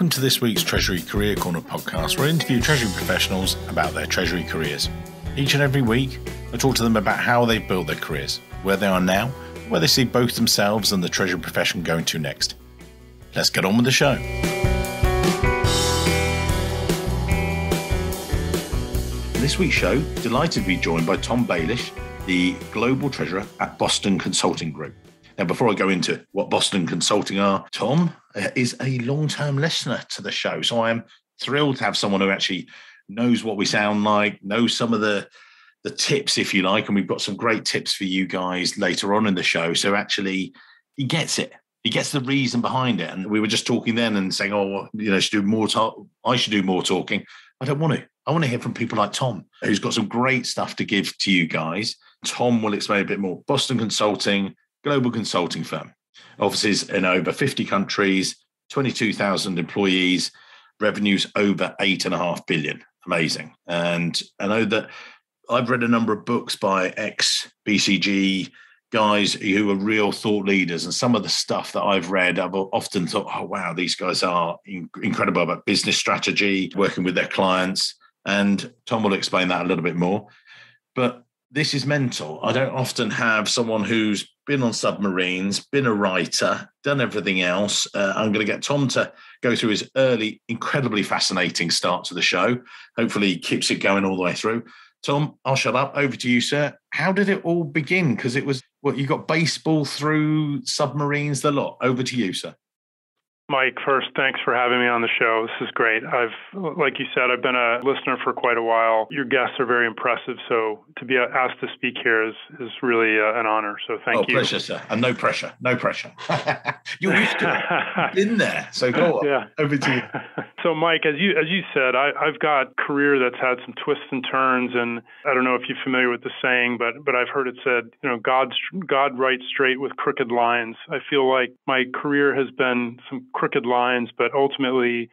Welcome to this week's Treasury Career Corner podcast, where I interview Treasury professionals about their Treasury careers. Each and every week, I talk to them about how they've built their careers, where they are now, where they see both themselves and the Treasury profession going to next. Let's get on with the show. In this week's show, delighted to be joined by Tom Baelish, the Global Treasurer at Boston Consulting Group. Now, before I go into what Boston Consulting are, Tom is a long-term listener to the show. So I am thrilled to have someone who actually knows what we sound like, knows some of the tips, if you like. And we've got some great tips for you guys later on in the show. So actually, he gets it. He gets the reason behind it. And we were just talking then and saying, I should do more talking. I don't want to. I want to hear from people like Tom, who's got some great stuff to give to you guys. Tom will explain a bit more. Boston Consulting, global consulting firm, offices in over 50 countries, 22,000 employees, revenues over 8.5 billion. Amazing. And I know that I've read a number of books by ex-BCG guys who are real thought leaders. And some of the stuff that I've read, I've often thought, oh, wow, these guys are incredible about business strategy, working with their clients. And Tom will explain that a little bit more. But this is mental. I don't often have someone who's been on submarines, been a writer, done everything else. I'm going to get Tom to go through his early, incredibly fascinating start to the show. Hopefully he keeps it going all the way through. Tom, I'll shut up. Over to you, sir. How did it all begin? Because it was, you got baseball through submarines, the lot. Over to you, sir. Mike, first, thanks for having me on the show. This is great. Like you said, I've been a listener for quite a while. Your guests are very impressive, so to be asked to speak here is really an honor. So thank you. Pleasure, sir. And no pressure. You're used to it. You've been there. So go on. Yeah. Over to you. So, Mike, as you said, I've got a career that's had some twists and turns, and I don't know if you're familiar with the saying, but I've heard it said, God writes straight with crooked lines. I feel like my career has been some crooked lines, but ultimately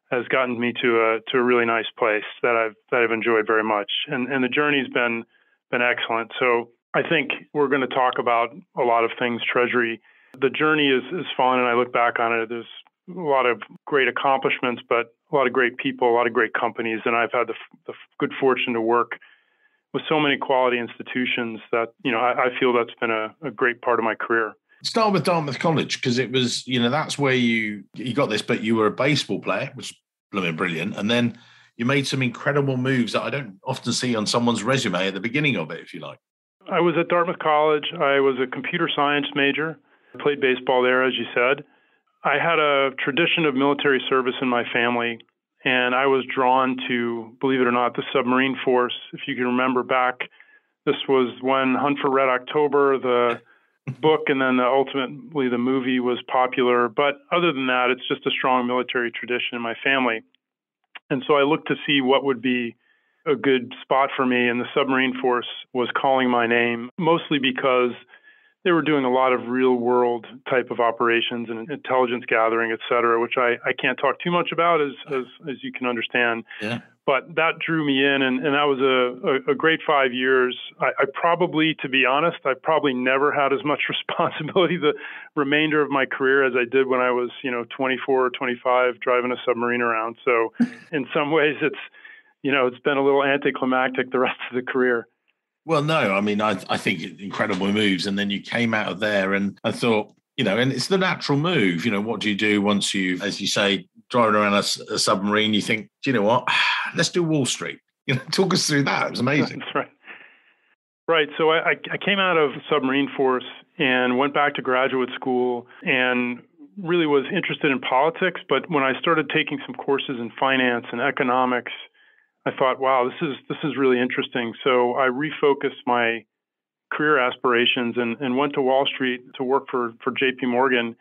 has gotten me to a really nice place that I've enjoyed very much, and the journey's been excellent. So I think we're going to talk about a lot of things Treasury. The journey is fun, and I look back on it. There's a lot of great accomplishments, but a lot of great people, a lot of great companies, and I've had the good fortune to work with so many quality institutions that I feel that's been a great part of my career. Start with Dartmouth College, because it was, that's where you got this, but you were a baseball player, which is blooming brilliant. And then you made some incredible moves that I don't often see on someone's resume at the beginning of it, if you like. I was at Dartmouth College. I was a computer science major. I played baseball there, as you said. I had a tradition of military service in my family, and I was drawn to, believe it or not, the submarine force. If you can remember back, this was when Hunt for Red October, the book, and then ultimately the movie was popular. But other than that, it's just a strong military tradition in my family. And so I looked to see what would be a good spot for me, and the submarine force was calling my name, mostly because they were doing a lot of real world type of operations and intelligence gathering, et cetera, which I can't talk too much about as you can understand. Yeah. But that drew me in, and that was a great 5 years. I probably, to be honest, I probably never had as much responsibility the remainder of my career as I did when I was, 24 or 25 driving a submarine around. So in some ways it's been a little anticlimactic the rest of the career. Well, no, I mean, I think incredible moves. And then you came out of there and I thought, and it's the natural move. What do you do once you've, as you say, driving around a submarine, you think, do you know what? Let's do Wall Street. Talk us through that. It was amazing. That's right. Right. So I came out of submarine force and went back to graduate school and really was interested in politics. But when I started taking some courses in finance and economics, I thought, wow, this is really interesting. So I refocused my career aspirations and went to Wall Street to work for JP Morgan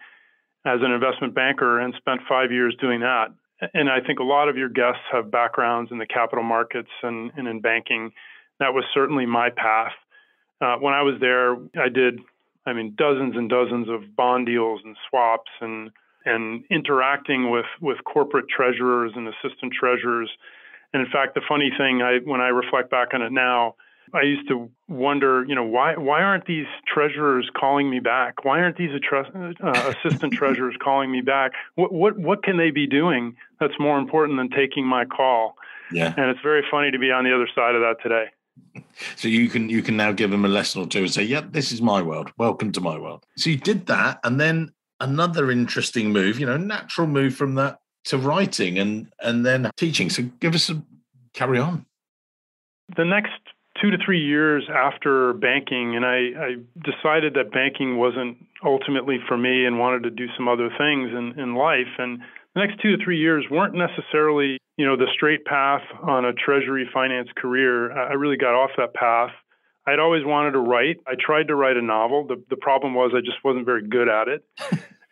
as an investment banker and spent 5 years doing that. And I think a lot of your guests have backgrounds in the capital markets and in banking. That was certainly my path. When I was there, I did, dozens and dozens of bond deals and swaps and interacting with corporate treasurers and assistant treasurers. And in fact, the funny thing, when I reflect back on it now, I used to wonder, why aren't these treasurers calling me back? Why aren't these assistant treasurers calling me back? What can they be doing that's more important than taking my call? Yeah. And it's very funny to be on the other side of that today. So you can now give them a lesson or two and say, "Yeah, this is my world. Welcome to my world." So you did that, and then another interesting move, natural move from that to writing and then teaching. So carry on. The next 2 to 3 years after banking, and I decided that banking wasn't ultimately for me and wanted to do some other things in life. And the next 2 to 3 years weren't necessarily, the straight path on a treasury finance career. I really got off that path. I'd always wanted to write. I tried to write a novel. The problem was I just wasn't very good at it.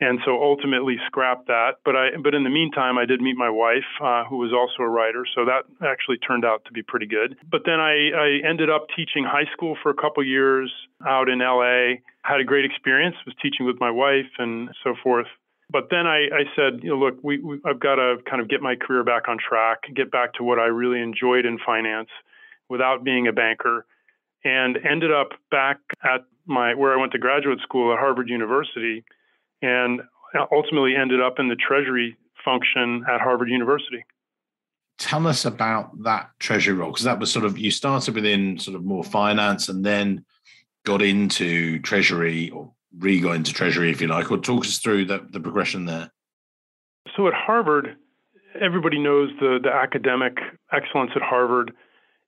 And so ultimately scrapped that. But in the meantime, I did meet my wife, who was also a writer. So that actually turned out to be pretty good. But then I ended up teaching high school for a couple years out in LA. Had a great experience, was teaching with my wife and so forth. But then I said, look, I've got to kind of get my career back on track, get back to what I really enjoyed in finance without being a banker, and ended up back at where I went to graduate school at Harvard University, and ultimately ended up in the treasury function at Harvard University. Tell us about that treasury role, because that was you started within sort of more finance and then got into treasury, or got into treasury, if you like, or talk us through the progression there. So at Harvard, everybody knows the academic excellence at Harvard.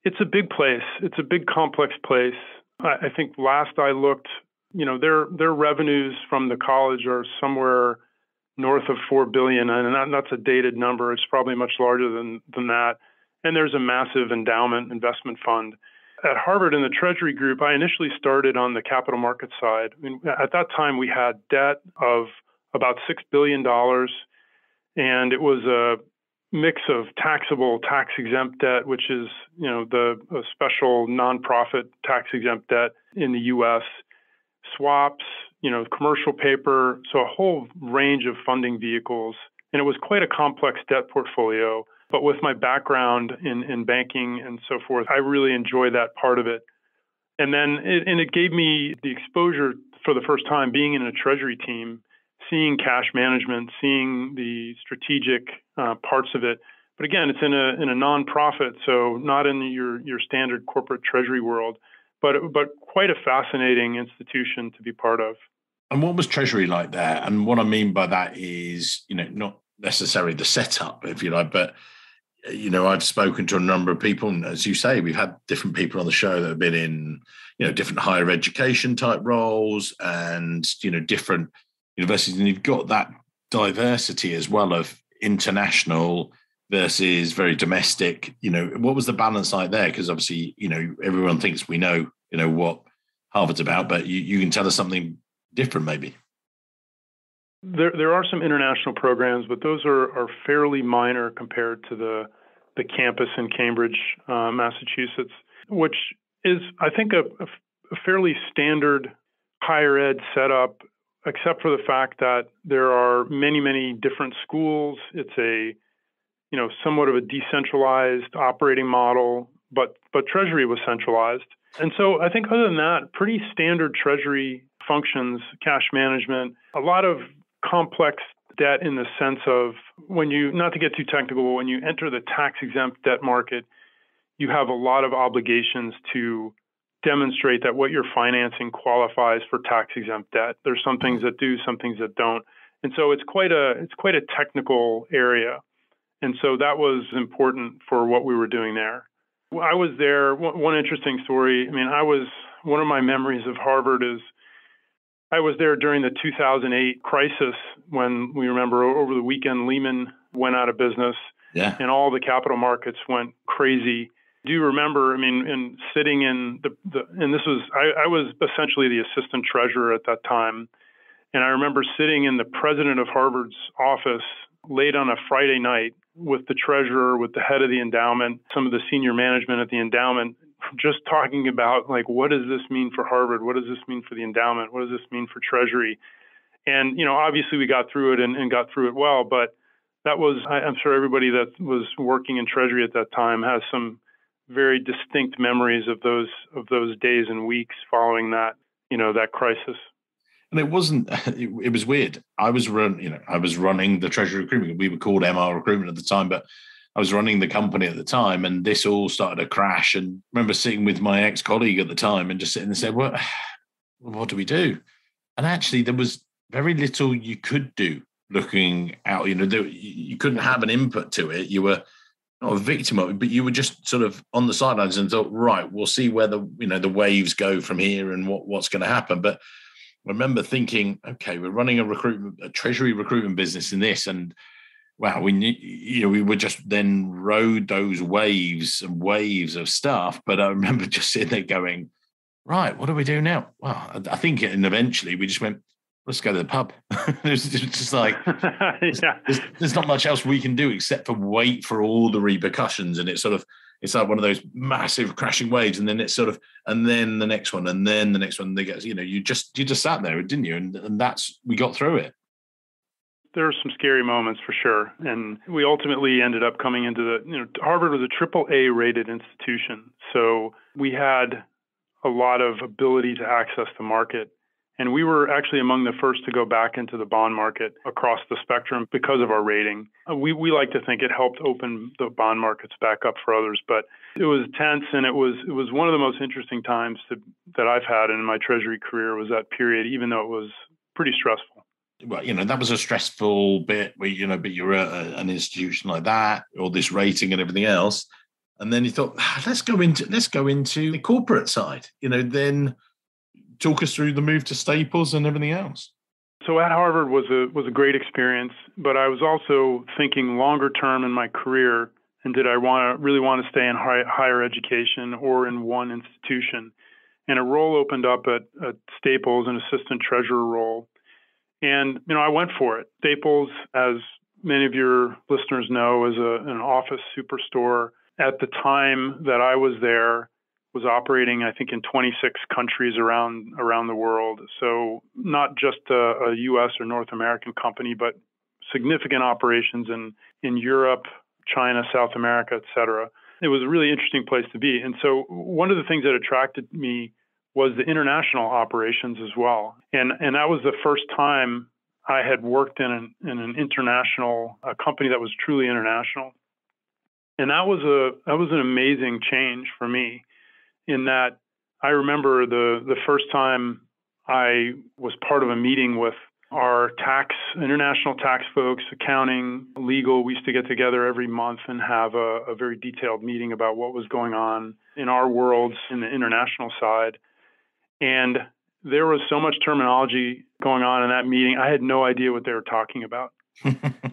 It's a big place. It's a big, complex place. I think last I looked, their revenues from the college are somewhere north of $4 billion, and that's a dated number. It's probably much larger than that. And there's a massive endowment investment fund. At Harvard in the Treasury group, I initially started on the capital market side. At that time, we had debt of about $6 billion, and it was a mix of taxable tax-exempt debt, which is the special nonprofit tax-exempt debt in the U.S., swaps, commercial paper, so a whole range of funding vehicles. And it was quite a complex debt portfolio. But with my background in banking and so forth, I really enjoyed that part of it. And then it gave me the exposure for the first time being in a treasury team, seeing cash management, seeing the strategic parts of it. But again, it's in a nonprofit, so not in your standard corporate treasury world, but quite a fascinating institution to be part of. And what was treasury like there? And what I mean by that is, not necessarily the setup, if you like, but I've spoken to a number of people, and as you say, we've had different people on the show that have been in, different higher education type roles and, different universities. And you've got that diversity as well of international versus very domestic. What was the balance like there? Because obviously, everyone thinks we know, what Harvard's about, but you can tell us something different maybe. There are some international programs, but those are fairly minor compared to the campus in Cambridge, Massachusetts, which is, I think, a fairly standard higher ed setup, except for the fact that there are many, many different schools. It's a somewhat of a decentralized operating model, but Treasury was centralized. And so I think other than that, pretty standard Treasury functions, cash management, a lot of complex debt in the sense of not to get too technical, but when you enter the tax-exempt debt market, you have a lot of obligations to demonstrate that what you're financing qualifies for tax-exempt debt. There's some things that do, some things that don't. And so it's quite a technical area. And so that was important for what we were doing there. I was there. One interesting story. One of my memories of Harvard is I was there during the 2008 crisis when we remember over the weekend Lehman went out of business, and all the capital markets went crazy. Do you remember? And sitting in and this was I was essentially the assistant treasurer at that time, and I remember sitting in the president of Harvard's office late on a Friday night with the treasurer, with the head of the endowment, some of the senior management at the endowment, just talking about what does this mean for Harvard? What does this mean for the endowment? What does this mean for Treasury? And, obviously we got through it and got through it well, but that was, I'm sure everybody that was working in Treasury at that time has some very distinct memories of those days and weeks following that, that crisis. And it wasn't. It was weird. I was running the treasury recruitment. We were called MR Recruitment at the time, but I was running the company at the time, and this all started to crash. And I remember sitting with my ex-colleague at the time and just sitting and said, "Well, what do we do?" And actually, there was very little you could do looking out. You couldn't have an input to it. You were not a victim of it, but you were just sort of on the sidelines and thought, right, we'll see where the waves go from here and what's going to happen. But I remember thinking, okay, we're running a treasury recruitment business in this, and wow, we were just then rode those waves and waves of stuff. But I remember just sitting there going, right, what do we do now? Well, I think, and eventually we just went, let's go to the pub. It's just like, there's not much else we can do except for wait for all the repercussions. And it's like one of those massive crashing waves. And then and then the next one, and then the next one. They get, you just sat there, didn't you? And we got through it. There were some scary moments for sure. And we ultimately ended up coming into Harvard was a AAA rated institution. So we had a lot of ability to access the market. And we were actually among the first to go back into the bond market across the spectrum because of our rating. We like to think it helped open the bond markets back up for others, but it was tense, and it was one of the most interesting times that I've had in my treasury career was that period, even though it was pretty stressful. Well, that was a stressful bit where, but you're at an institution like that, all this rating and everything else. And then you thought, let's go into the corporate side, then talk us through the move to Staples and everything else. So at Harvard was a great experience, but I was also thinking longer term in my career, and did I really want to stay in higher education or in one institution? And a role opened up at Staples, an assistant treasurer role. And, I went for it. Staples, as many of your listeners know, is an office superstore. At the time that I was there, was operating, I think, in 26 countries around the world. So not just a U.S. or North American company, but significant operations in Europe, China, South America, et cetera. It was a really interesting place to be. And so one of the things that attracted me was the international operations as well. And that was the first time I had worked in an international company that was truly international. And that was an amazing change for me, in that I remember the first time I was part of a meeting with our international tax folks, accounting, legal. We used to get together every month and have a very detailed meeting about what was going on in our worlds in the international side. And there was so much terminology going on in that meeting. I had no idea what they were talking about.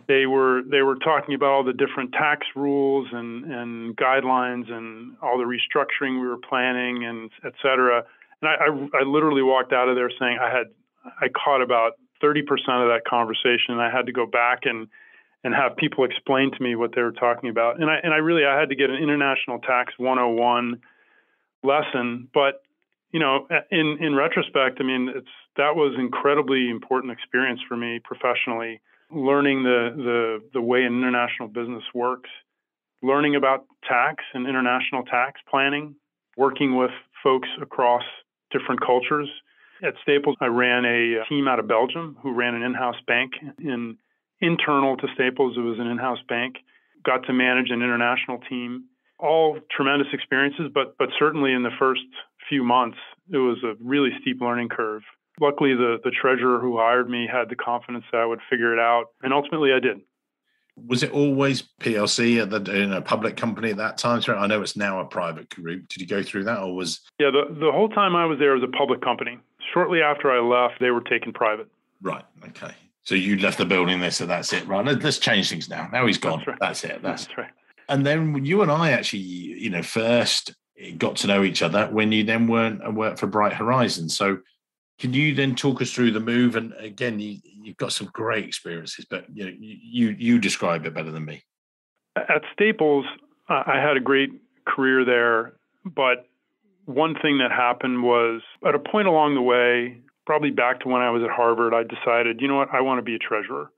They were talking about all the different tax rules and guidelines and all the restructuring we were planning, and et cetera. And I literally walked out of there saying I caught about 30% of that conversation, and I had to go back and have people explain to me what they were talking about. And I had to get an international tax 101 lesson. But in retrospect, that was incredibly important experience for me professionally. Learning the way an international business works, learning about tax and international tax planning, working with folks across different cultures. At Staples, I ran a team out of Belgium who ran an in-house bank. Internal to Staples, it was an in-house bank. Got to manage an international team. All tremendous experiences, but certainly in the first few months, it was a really steep learning curve. Luckily, the treasurer who hired me had the confidence that I would figure it out, and ultimately I did. Was it always PLC in a public company at that time? I know it's now a private group. Did you go through that, or was? Yeah, the whole time I was there was a public company. Shortly after I left, they were taken private. Right. Okay. So you left the building there, so that's it. Right. Let's change things now. Now he's gone. That's it. That's right. And then you and I actually, first got to know each other when you then worked for Bright Horizons. So can you then talk us through the move? And again, you've got some great experiences, but you describe it better than me. At Staples, I had a great career there, but one thing that happened was at a point along the way, probably back to when I was at Harvard, I decided, you know what, I want to be a treasurer.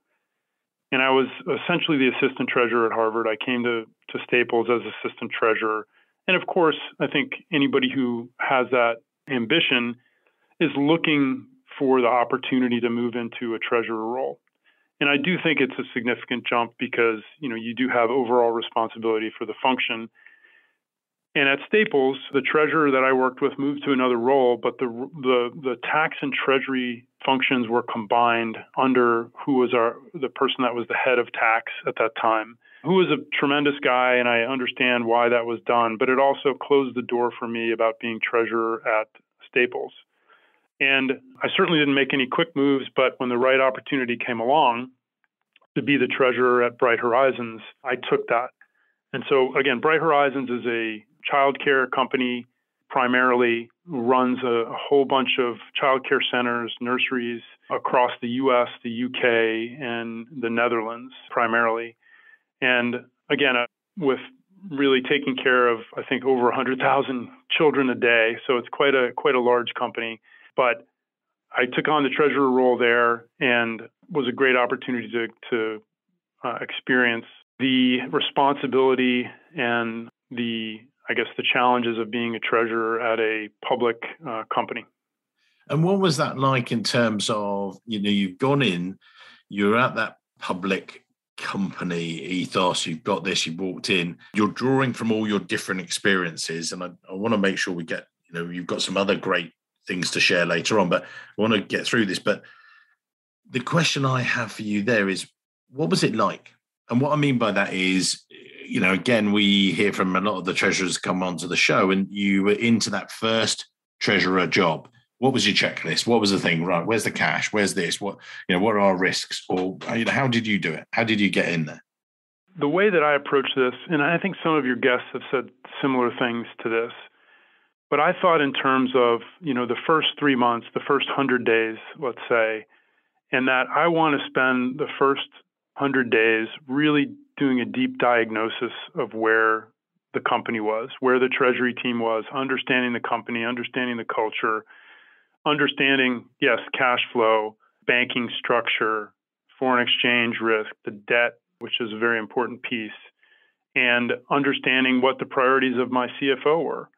And I was essentially the assistant treasurer at Harvard. I came to Staples as assistant treasurer. And of course, I think anybody who has that ambition is looking for the opportunity to move into a treasurer role. And I do think it's a significant jump because, you do have overall responsibility for the function. And at Staples, the treasurer that I worked with moved to another role, but the tax and treasury functions were combined under who was the person that was the head of tax at that time, who was a tremendous guy, and I understand why that was done, but it also closed the door for me about being treasurer at Staples. And I certainly didn't make any quick moves, but when the right opportunity came along to be the treasurer at Bright Horizons, I took that. And so, again, Bright Horizons is a childcare company, primarily runs a whole bunch of childcare centers, nurseries across the U.S., the UK, and the Netherlands primarily. And again, with really taking care of, I think, over 100,000 children a day. So it's quite a large company. But I took on the treasurer role there and was a great opportunity to experience the responsibility and the challenges of being a treasurer at a public company. And what was that like in terms of, you've gone in, you're at that public company ethos, you've got this, you walked in, you're drawing from all your different experiences. And I want to make sure we get, you've got some other great things to share later on, but I want to get through this. But the question I have for you there is, what was it like? And what I mean by that is, again, we hear from a lot of the treasurers come onto the show, and you were into that first treasurer job. What was your checklist? What was the thing? Right, where's the cash? Where's this? What are our risks? Or how did you do it? How did you get in there? The way that I approach this, and I think some of your guests have said similar things to this, but I thought in terms of, the first 3 months, the first 100 days, let's say, and that I want to spend the first 100 days really doing a deep diagnosis of where the company was, where the treasury team was, understanding the company, understanding the culture, understanding, yes, cash flow, banking structure, foreign exchange risk, the debt, which is a very important piece, and understanding what the priorities of my CFO were.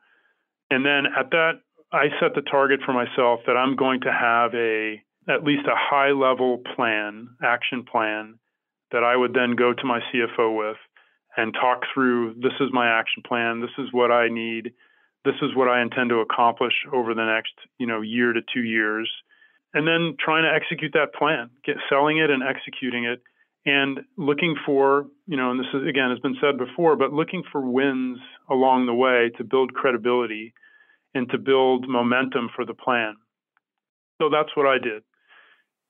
And then at that, I set the target for myself that I'm going to have at least a high-level plan, action plan, that I would then go to my CFO with and talk through, this is my action plan, this is what I need, this is what I intend to accomplish over the next, year to 2 years, and then trying to execute that plan, selling it and executing it, and looking for, and this is, again, has been said before, but looking for wins along the way to build credibility and to build momentum for the plan. So that's what I did.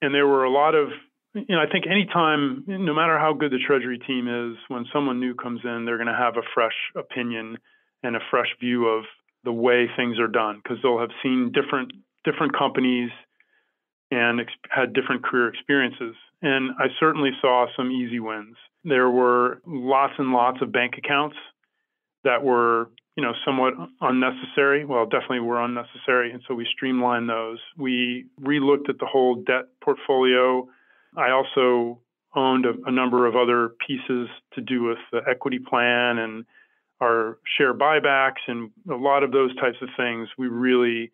And there were a lot of, I think anytime, no matter how good the treasury team is, when someone new comes in, they're going to have a fresh opinion and a fresh view of the way things are done, because they'll have seen different companies and had different career experiences. And I certainly saw some easy wins. There were lots and lots of bank accounts that were, somewhat unnecessary. Well, definitely were unnecessary. And so we streamlined those. We relooked at the whole debt portfolio. I also owned a number of other pieces to do with the equity plan and our share buybacks and a lot of those types of things. We really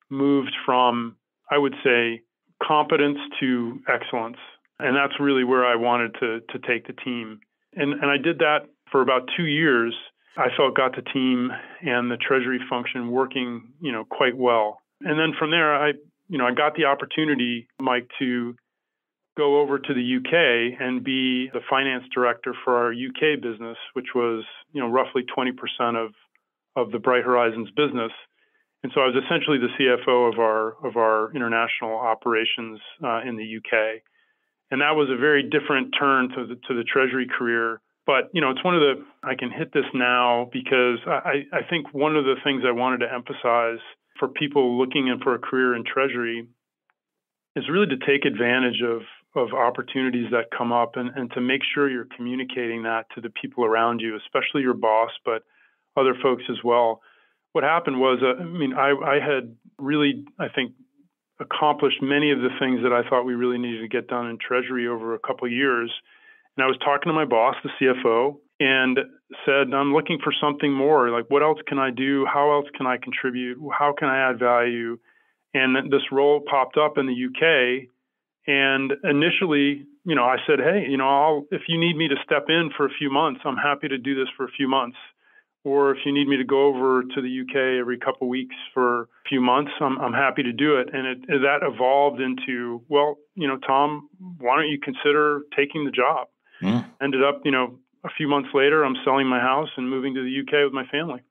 moved from, I would say, competence to excellence. And that's really where I wanted to take the team. And I did that for about 2 years. I felt got the team and the treasury function working, quite well. And then from there, I got the opportunity, Mike, to go over to the UK and be the finance director for our UK business, which was, roughly 20% of the Bright Horizons business. And so I was essentially the CFO of our international operations in the UK. And that was a very different turn to the treasury career. But, it's one of I can hit this now because I think one of the things I wanted to emphasize for people looking in for a career in treasury is really to take advantage of opportunities that come up and to make sure you're communicating that to the people around you, especially your boss, but other folks as well. What happened was, I had really, I think, accomplished many of the things that I thought we really needed to get done in treasury over a couple of years. And I was talking to my boss, the CFO, and said, I'm looking for something more. Like, what else can I do? How else can I contribute? How can I add value? And this role popped up in the UK. And initially, I said, hey, if you need me to step in for a few months, I'm happy to do this for a few months. Or if you need me to go over to the UK every couple of weeks for a few months, I'm happy to do it. And that evolved into, well, Tom, why don't you consider taking the job? Ended up, a few months later, I'm selling my house and moving to the UK with my family.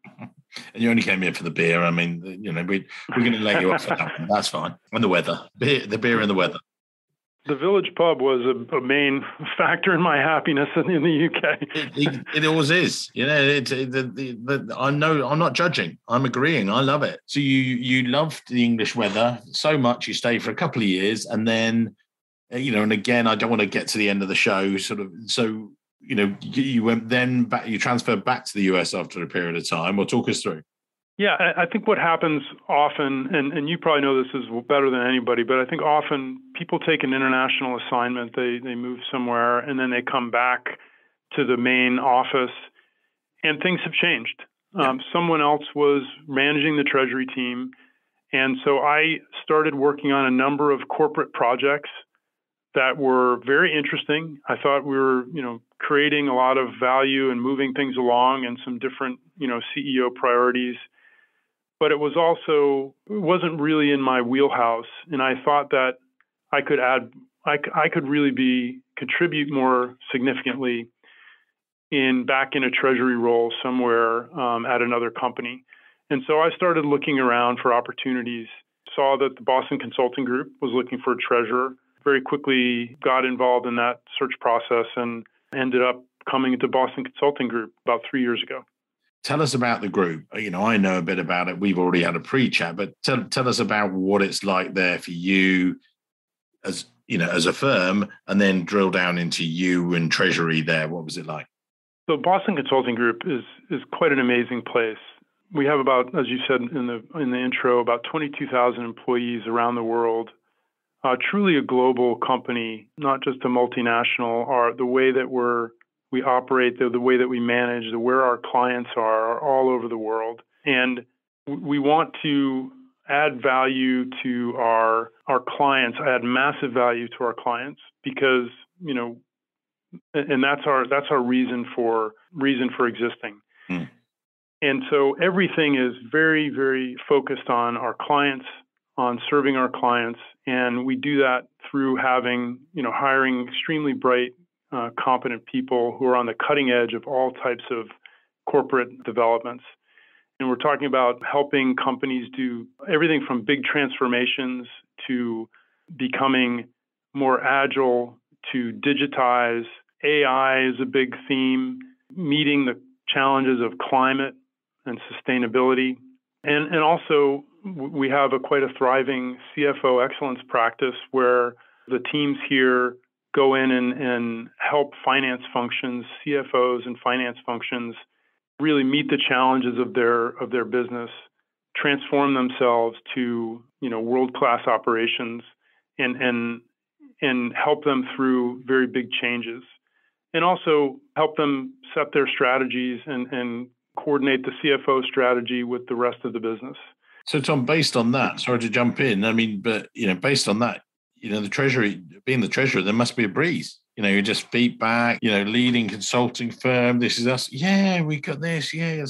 And you only came here for the beer. I mean, we're going to let you off for that one. That's fine. And the weather, the beer and the weather. The Village Pub was a main factor in my happiness in the UK. It always is. I know I'm not judging. I'm agreeing. I love it. So you loved the English weather so much, you stayed for a couple of years, and then, and again, I don't want to get to the end of the show. So you went then back. You transferred back to the US after a period of time. Well, talk us through. Yeah, I think what happens often, and you probably know this is better than anybody, but I think often people take an international assignment, they move somewhere, and then they come back to the main office, and things have changed. Someone else was managing the treasury team, and so I started working on a number of corporate projects that were very interesting. I thought we were, creating a lot of value and moving things along and some different, CEO priorities. But it wasn't really in my wheelhouse. And I thought that I could really contribute more significantly back in a treasury role somewhere at another company. And so I started looking around for opportunities, saw that the Boston Consulting Group was looking for a treasurer, very quickly got involved in that search process and ended up coming into Boston Consulting Group about 3 years ago. Tell us about the group. I know a bit about it. We've already had a pre-chat, but tell us about what it's like there for you as a firm, and then drill down into you and treasury there. What was it like? So Boston Consulting Group is quite an amazing place. We have about, as you said in the intro, about 22,000 employees around the world. Truly a global company, not just a multinational. The way that we operate, the way that we manage, where our clients are all over the world. And we want to add value to our clients, add massive value to our clients, because, and that's our reason for existing. And so everything is very, very focused on our clients, on serving our clients. And we do that through hiring extremely bright, competent people who are on the cutting edge of all types of corporate developments. And we're talking about helping companies do everything from big transformations to becoming more agile to digitize. AI is a big theme, meeting the challenges of climate and sustainability. And also, we have quite a thriving CFO excellence practice where the teams here go in and help finance functions, CFOs and finance functions, really meet the challenges of their business, transform themselves to world-class operations, and help them through very big changes, and also help them set their strategies and coordinate the CFO strategy with the rest of the business. So, Tom, based on that, sorry to jump in. I mean, but based on that, the treasury, being the treasurer, there must be a breeze. You just feet back, leading consulting firm. This is us. Yeah, we got this. Yeah.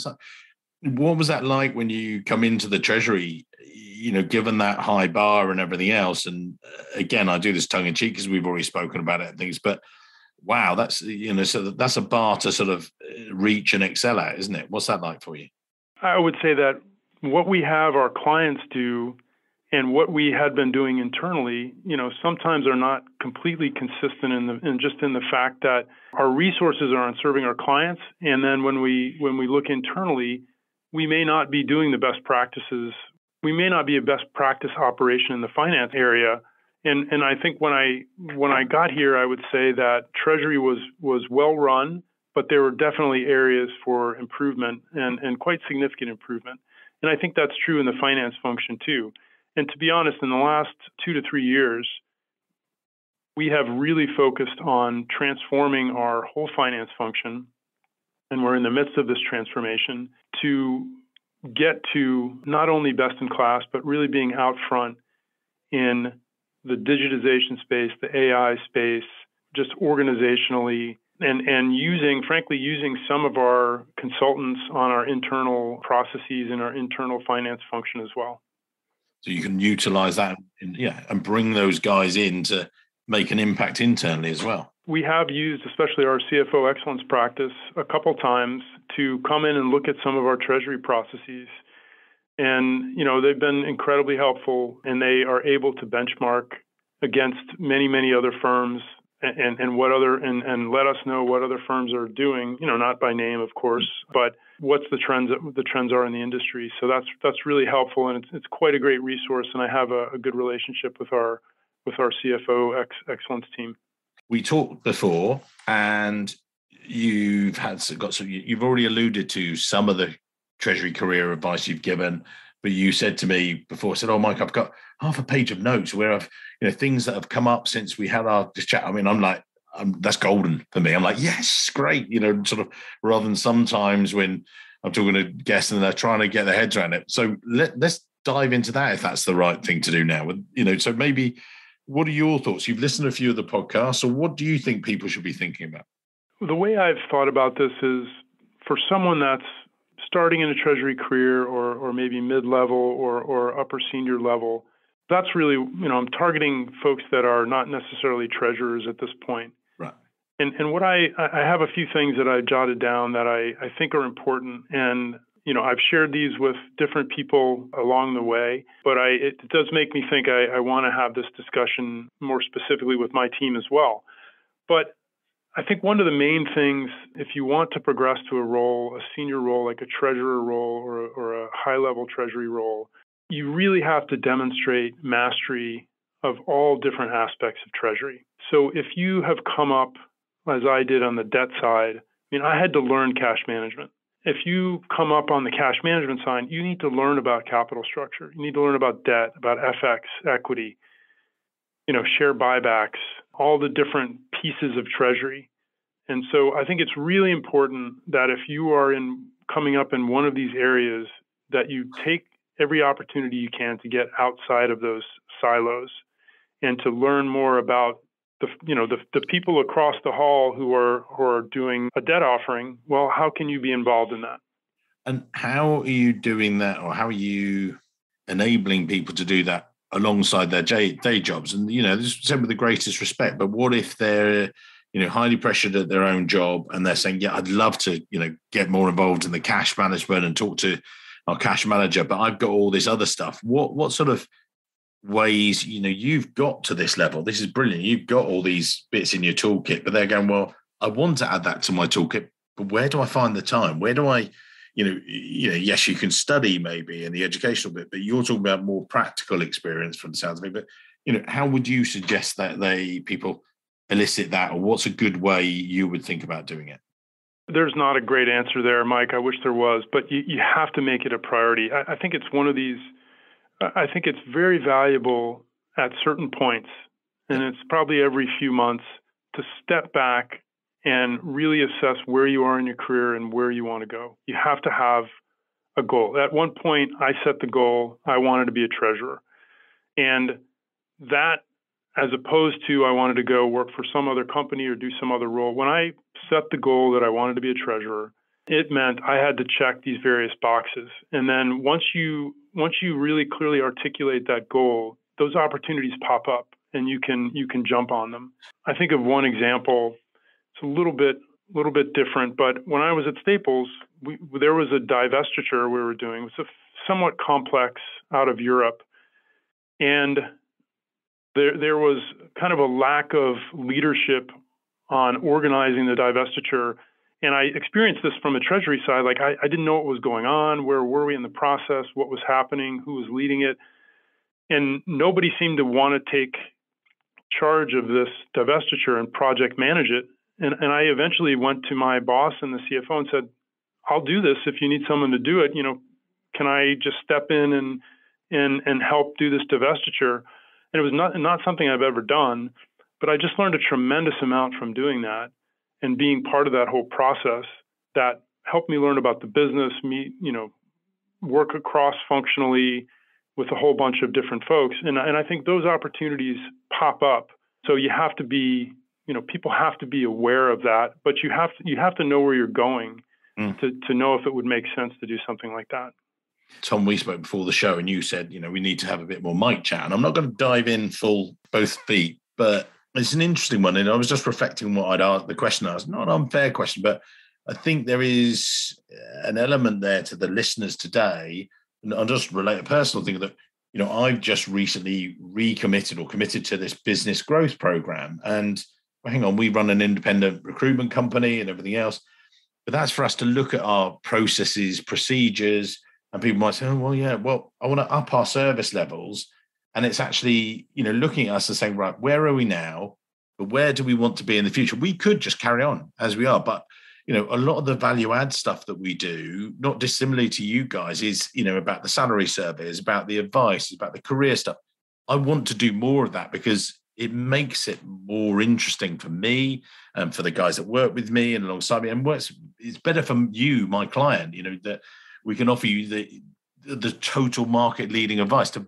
What was that like when you come into the treasury, given that high bar and everything else? And again, I do this tongue in cheek because we've already spoken about it and things, but wow, that's, so that's a bar to sort of reach and excel at, isn't it? What's that like for you? I would say that what we have our clients do and what we had been doing internally, sometimes are not completely consistent in the fact that our resources are on serving our clients. And then when we look internally, we may not be doing the best practices. We may not be a best practice operation in the finance area. And I think when I got here, I would say that Treasury was well run, but there were definitely areas for improvement and quite significant improvement. And I think that's true in the finance function too. And to be honest, in the last 2 to 3 years, we have really focused on transforming our whole finance function and we're in the midst of this transformation, to get to not only best in class, but really being out front in the digitization space, the AI space, just organizationally, and using some of our consultants on our internal processes and our internal finance function as well. So you can utilize that and bring those guys in to make an impact internally as well. We have used, especially our CFO excellence practice, a couple times to come in and look at some of our treasury processes. And, they've been incredibly helpful, and they are able to benchmark against many, many other firms and let us know what other firms are doing, not by name, of course, but what's the trends are in the industry. So that's really helpful, and it's quite a great resource. And I have a good relationship with our CFO excellence team. We talked before, and you've already alluded to some of the Treasury career advice you've given, but you said to me before, "Oh, Mike, I've got half a page of notes where I've, things that have come up since we had our chat." I mean, I'm like, that's golden for me. I'm like, yes, great. Sort of, rather than sometimes when I'm talking to guests and they're trying to get their heads around it. So let's dive into that if that's the right thing to do now. So maybe, what are your thoughts? You've listened to a few of the podcasts, so what do you think people should be thinking about? The way I've thought about this is, for someone that's starting in a Treasury career or maybe mid-level or upper senior level, that's really, I'm targeting folks that are not necessarily treasurers at this point. Right. And what I have a few things that I jotted down that I think are important. And, I've shared these with different people along the way, but it does make me think I want to have this discussion more specifically with my team as well. But I think one of the main things, if you want to progress to a role, a senior role, like a treasurer role or a high-level treasury role, you really have to demonstrate mastery of all different aspects of treasury. So if you have come up, as I did on the debt side, I had to learn cash management. If you come up on the cash management side, you need to learn about capital structure. You need to learn about debt, about FX, equity, share buybacks, all the different pieces of treasury. And so I think it's really important that if you are coming up in one of these areas, that you take every opportunity you can to get outside of those silos and to learn more about the people across the hall who are doing a debt offering. Well, how can you be involved in that? And how are you doing that, or how are you enabling people to do that alongside their day jobs? And, this is said with the greatest respect, but what if they're, highly pressured at their own job and they're saying, yeah, I'd love to, get more involved in the cash management and talk to our cash manager, but I've got all this other stuff. What sort of ways, you've got to this level? This is brilliant. You've got all these bits in your toolkit, but they're going, well, I want to add that to my toolkit, but where do I find the time? Where do I, yes, you can study maybe in the educational bit, but you're talking about more practical experience from the sounds of it. But, how would you suggest that people elicit that, or what's a good way you would think about doing it? There's not a great answer there, Mike. I wish there was, but you have to make it a priority. I think it's one of these, I think it's very valuable at certain points, and it's probably every few months, to step back and really assess where you are in your career and where you want to go. You have to have a goal. At one point, I set the goal, I wanted to be a treasurer. And that, as opposed to I wanted to go work for some other company or do some other role, when I set the goal that I wanted to be a treasurer, it meant I had to check these various boxes. And then once you really clearly articulate that goal, those opportunities pop up and you can jump on them. I think of one example. It's a little bit different, but when I was at Staples, there was a divestiture we were doing. It was somewhat complex out of Europe, and there was kind of a lack of leadership on organizing the divestiture. And I experienced this from a treasury side. Like I didn't know what was going on. Where were we in the process? What was happening? Who was leading it? And nobody seemed to want to take charge of this divestiture and project manage it. And I eventually went to my boss and the CFO and said, I'll do this if you need someone to do it. Can I just step in and help do this divestiture? And it was not something I've ever done, but I just learned a tremendous amount from doing that and being part of that whole process. that helped me learn about the business, work across functionally with a whole bunch of different folks. And I think those opportunities pop up. So you have to be, people have to be aware of that, but you have to know where you're going to know if it would make sense to do something like that. Tom, we spoke before the show and you said, we need to have a bit more mic chat. And I'm not going to dive in full both feet, but it's an interesting one. And I was just reflecting on what I'd asked, the question I asked, not an unfair question, but I think there is an element there to the listeners today. And I'll just relate a personal thing that, I've just recently recommitted or committed to this business growth program. And hang on, we run an independent recruitment company and everything else. But that's for us to look at our processes, procedures, and people might say, oh, well, yeah, I want to up our service levels. And it's actually, looking at us and saying, right, where are we now? But where do we want to be in the future? We could just carry on as we are. But, a lot of the value add stuff that we do, not dissimilarly to you guys, is, about the salary surveys, about the advice, about the career stuff. I want to do more of that because it makes it more interesting for me and for the guys that work with me and alongside me. And it's better for you, my client, that we can offer you the total market leading advice to,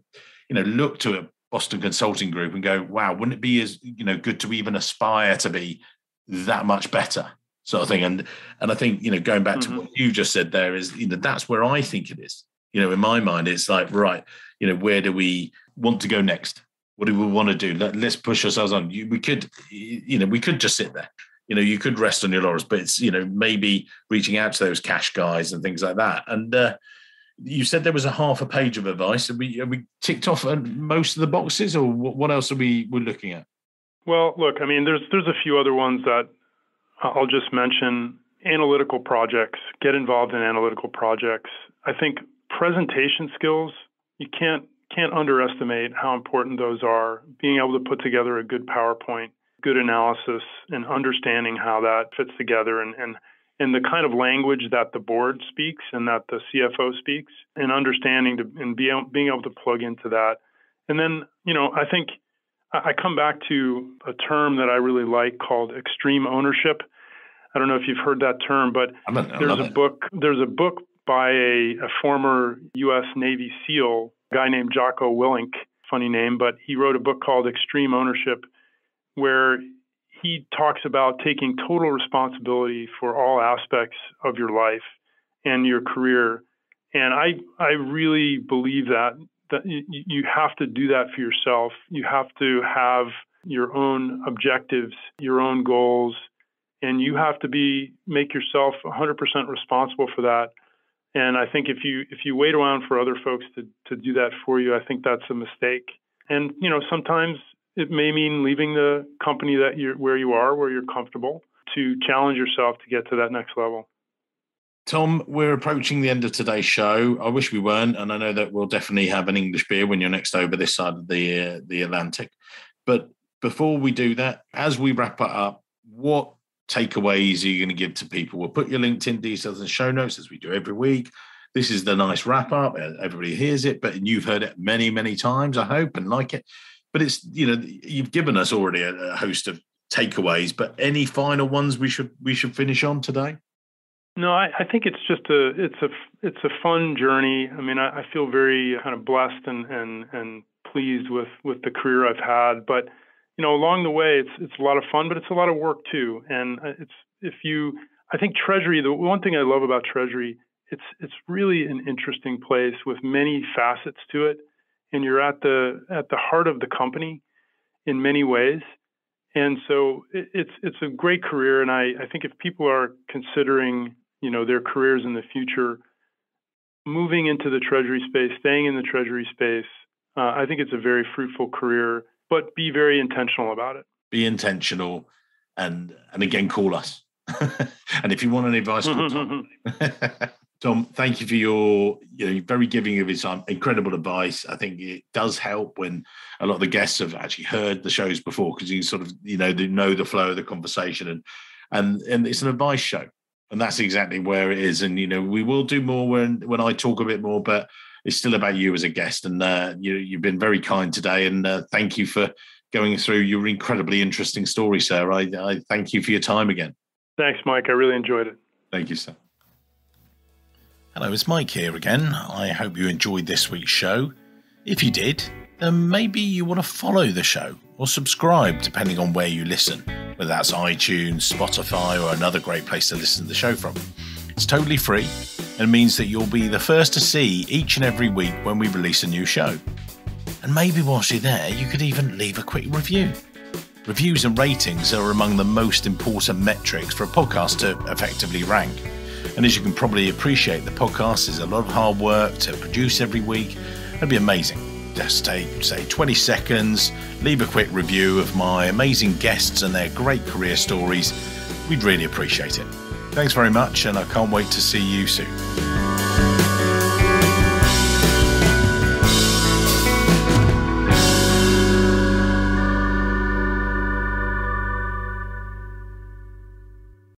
look to a Boston Consulting Group and go, wow, wouldn't it be as, good to even aspire to be that much better sort of thing. And I think, going back to what you just said there is, that's where I think it is, in my mind, it's like, right, where do we want to go next? What do we want to do? Let's push ourselves on. We could just sit there. You could rest on your laurels, but it's, maybe reaching out to those cash guys and things like that. And you said there was a half a page of advice. Have we ticked off most of the boxes, or what else are we're looking at? Well, look, I mean, there's a few other ones that I'll just mention. Analytical projects, get involved in analytical projects. I think presentation skills, you can't underestimate how important those are. Being able to put together a good PowerPoint, good analysis, and understanding how that fits together and the kind of language that the board speaks and that the CFO speaks, and understanding and being able to plug into that. And then, I think I come back to a term that I really like called extreme ownership. I don't know if you've heard that term, but there's a book by a former U.S. Navy SEAL, a guy named Jocko Willink, funny name, but he wrote a book called Extreme Ownership, where he talks about taking total responsibility for all aspects of your life and your career. And I really believe that you have to do that for yourself. You have to have your own objectives, your own goals, and you have to make yourself 100% responsible for that. And I think if you wait around for other folks to do that for you, I think that's a mistake. And, sometimes it may mean leaving the company where you're comfortable, to challenge yourself to get to that next level. Tom, we're approaching the end of today's show. I wish we weren't, and I know that we'll definitely have an English beer when you're next over this side of the Atlantic. But before we do that, as we wrap it up, what takeaways are you going to give to people? We'll put your LinkedIn details in the show notes, as we do every week. This is the nice wrap up. Everybody hears it, but you've heard it many, many times, I hope, and like it. But it's, you've given us already a host of takeaways, but any final ones we should finish on today? No, I think it's just it's a fun journey. I mean, I feel very kind of blessed and pleased with the career I've had. But along the way, it's a lot of fun, but it's a lot of work too. And I think Treasury. The one thing I love about Treasury, it's really an interesting place with many facets to it, and you're at the heart of the company in many ways. And so it's a great career. And I think if people are considering, their careers in the future, moving into the Treasury space, staying in the Treasury space, I think it's a very fruitful career, but be very intentional about it. Be intentional. And again, call us. And if you want any advice, call Tom. Tom, thank you for your very giving of his time. Incredible advice. I think it does help when a lot of the guests have actually heard the shows before, because you sort of they know the flow of the conversation, and it's an advice show, and that's exactly where it is. And we will do more when I talk a bit more, but it's still about you as a guest. And you've been very kind today, and thank you for going through your incredibly interesting story, sir. I thank you for your time again. Thanks, Mike. I really enjoyed it. Thank you, sir. Hello, it's Mike here again. I hope you enjoyed this week's show. If you did, then maybe you want to follow the show or subscribe depending on where you listen, whether that's iTunes, Spotify, or another great place to listen to the show from. It's totally free and means that you'll be the first to see each and every week when we release a new show. And maybe whilst you're there, you could even leave a quick review. Reviews and ratings are among the most important metrics for a podcast to effectively rank. And as you can probably appreciate, the podcast is a lot of hard work to produce every week. It'd be amazing. Just take, say, 20 seconds, leave a quick review of my amazing guests and their great career stories. We'd really appreciate it. Thanks very much, and I can't wait to see you soon.